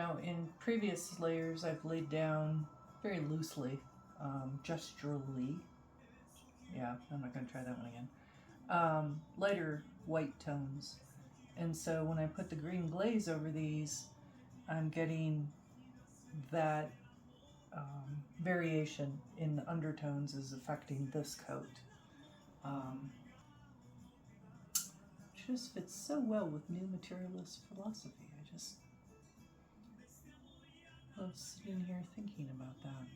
Now, in previous layers, I've laid down very loosely, gesturally. Yeah, I'm not going to try that one again. Lighter white tones. And so when I put the green glaze over these, I'm getting that variation in the undertones is affecting this coat. Just fits so well with new materialist philosophy. I just love sitting here thinking about that.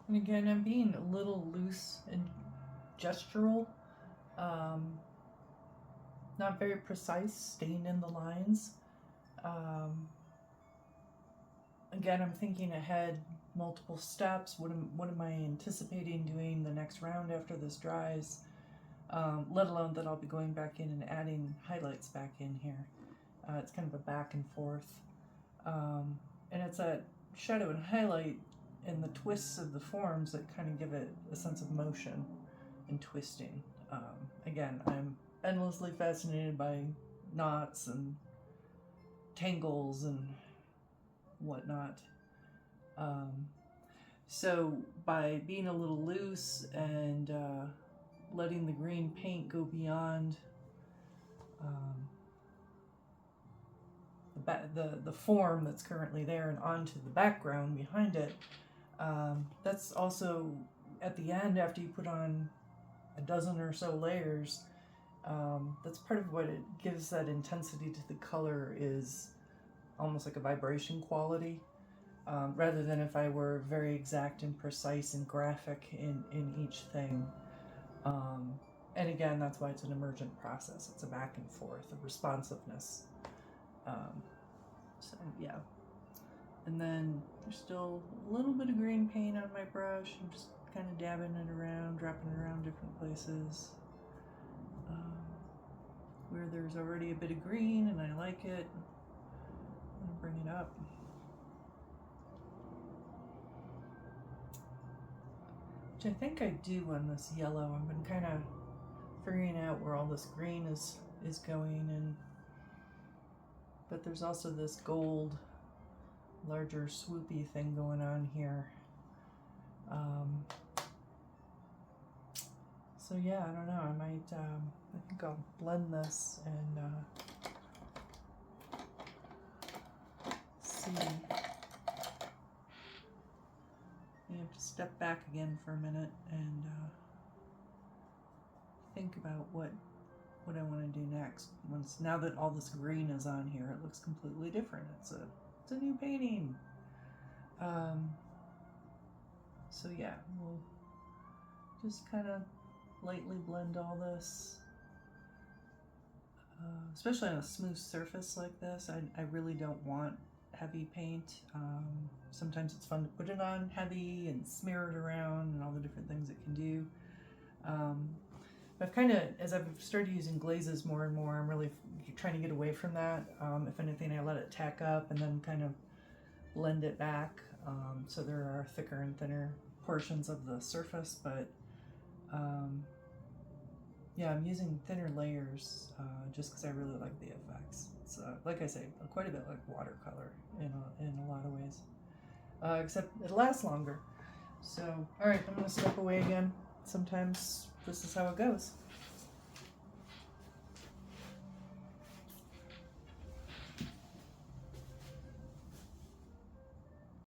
And again, I'm being a little loose and gestural, not very precise, staying in the lines. Again, I'm thinking ahead, multiple steps. What am I anticipating doing the next round after this dries? Let alone that I'll be going back in and adding highlights back in here. It's kind of a back and forth. And it's that shadow and highlight and the twists of the forms that kind of give it a sense of motion and twisting. Again, I'm endlessly fascinated by knots and tangles and whatnot. So by being a little loose and letting the green paint go beyond the form that's currently there and onto the background behind it, that's also at the end, after you put on a dozen or so layers, that's part of what it gives that intensity to the color, is almost like a vibration quality, rather than if I were very exact and precise and graphic in each thing. And again, that's why it's an emergent process. It's a back and forth, a responsiveness. So yeah. And then there's still a little bit of green paint on my brush. I'm just kind of dabbing it around, dropping it around different places. Where there's already a bit of green and I like it, I'm gonna bring it up. Which I think I do on this yellow. I've been kind of figuring out where all this green is going, but there's also this gold, larger swoopy thing going on here. So yeah, I don't know, I might, I think I'll blend this and see. You have to step back again for a minute and think about what I want to do next. Now that all this green is on here, it looks completely different. It's a new painting. So yeah, we'll just kind of lightly blend all this, especially on a smooth surface like this. I really don't want heavy paint. Sometimes it's fun to put it on heavy and smear it around and all the different things it can do. I've kind of, as I've started using glazes more and more, I'm really trying to get away from that. If anything, I let it tack up and then kind of blend it back. So there are thicker and thinner portions of the surface, but yeah, I'm using thinner layers just because I really like the effects. It's like I say, quite a bit like watercolor in a lot of ways, except it lasts longer. So, all right, I'm gonna step away again. Sometimes this is how it goes.